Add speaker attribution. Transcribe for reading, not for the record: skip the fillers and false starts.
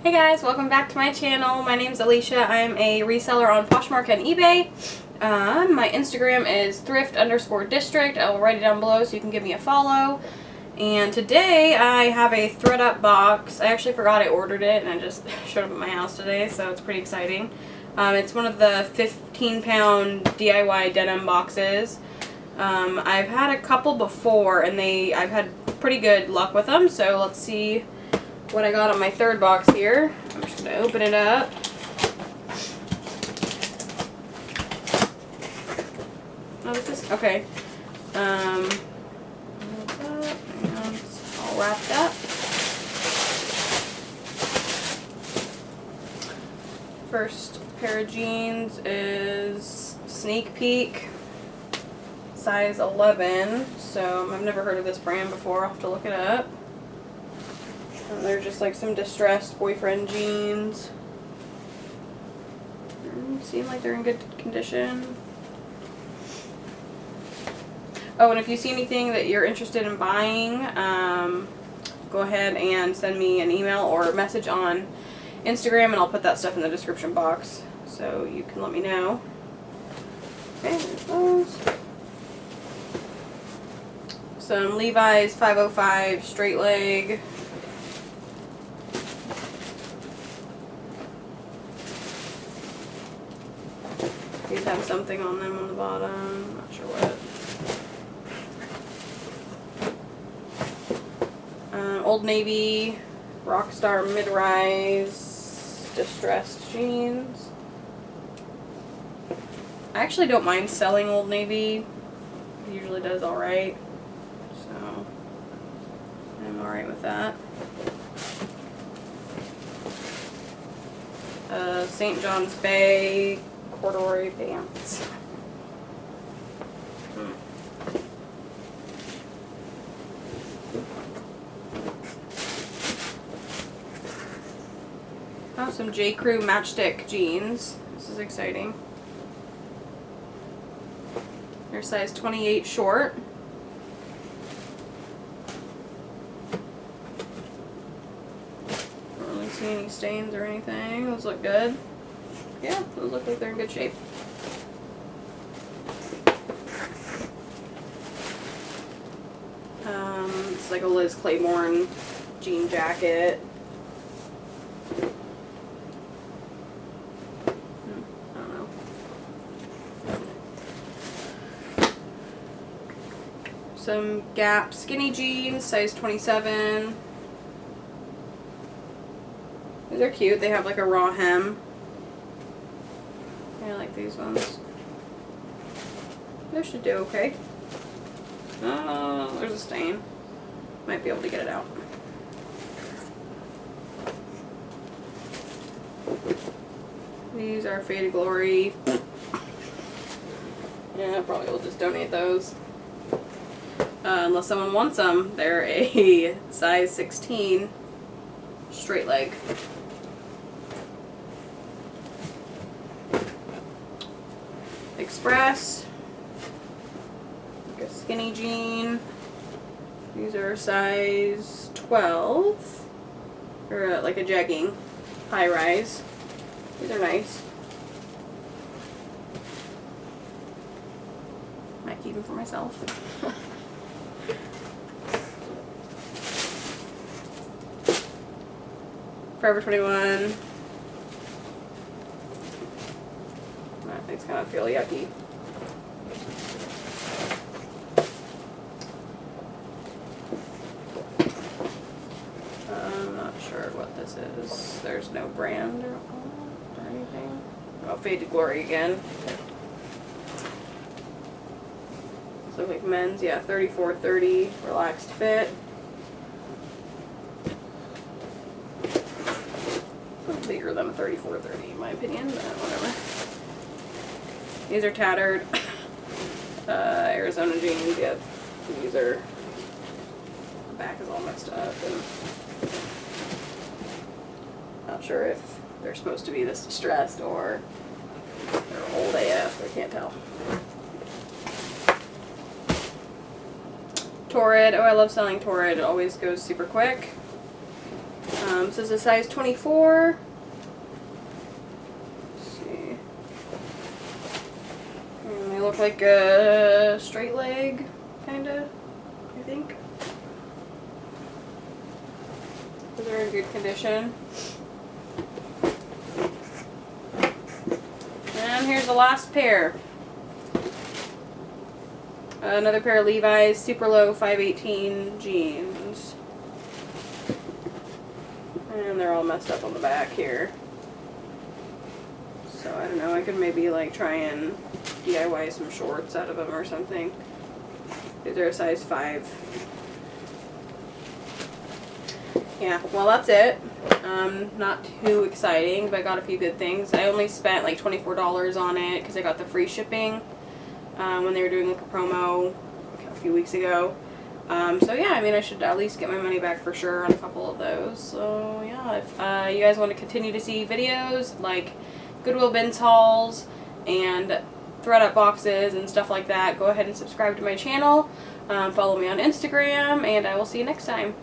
Speaker 1: Hey guys, welcome back to my channel. My name's Alicia. I'm a reseller on Poshmark and eBay. My Instagram is thrift_district. I will write it down below so you can give me a follow. And today I have a ThredUp box. I actually forgot I ordered it and I just showed up at my house today, so it's pretty exciting. It's one of the 15-pound DIY denim boxes. I've had a couple before and I've had pretty good luck with them, so let's see what I got on my third box here. I'm just going to open it up. Oh, this is, okay. It's all wrapped up. First pair of jeans is sneak peek, size 11. So I've never heard of this brand before. I'll have to look it up. They're just like some distressed boyfriend jeans. Seem like they're in good condition. Oh, and if you see anything that you're interested in buying, go ahead and send me an email or a message on Instagram and I'll put that stuff in the description box so you can let me know. Okay, there's those. Some Levi's 505 straight leg. These have something on them on the bottom, not sure what. Old Navy Rockstar mid-rise distressed jeans. I actually don't mind selling Old Navy. It usually does alright. So I'm alright with that. St. John's Bay corduroy pants. Oh, some J. Crew matchstick jeans. This is exciting. They're size 28 short. Don't really see any stains or anything. Those look good. Yeah, those look like they're in good shape. It's like a Liz Claiborne jean jacket. I don't know. Some Gap skinny jeans, size 27. These are cute. They have like a raw hem. I like these ones. They should do okay. Oh, there's a stain. Might be able to get it out. These are Faded Glory. Yeah, probably will just donate those. Unless someone wants them. They're a size 16 straight leg. Express, like a skinny jean. These are size 12, or like a jegging, high rise. These are nice. Might keep them for myself. Forever 21. These kind of feel yucky. I'm not sure what this is. There's no brand or anything. Oh, Faded Glory again. These look like men's. Yeah, 34-30 relaxed fit. A little bigger than a 34-30 in my opinion, but whatever. These are tattered Arizona jeans. Yep. These are, the back is all messed up and not sure if they're supposed to be this distressed or they're old AF. I can't tell. Torrid. Oh, I love selling Torrid. It always goes super quick. This is a size 24. Let's see. And they look like a straight leg, kinda, I think. They're in good condition. And here's the last pair. Another pair of Levi's super low 518 jeans. And they're all messed up on the back here. So I don't know, I could maybe like try and DIY some shorts out of them or something. These are a size 5. Yeah, well that's it. Not too exciting, but I got a few good things. I only spent like $24 on it because I got the free shipping when they were doing like a promo a few weeks ago. So yeah, I mean I should at least get my money back for sure on a couple of those. So yeah, if you guys want to continue to see videos like Goodwill bins hauls and thread-up boxes and stuff like that, go ahead and subscribe to my channel. Follow me on Instagram, and I will see you next time.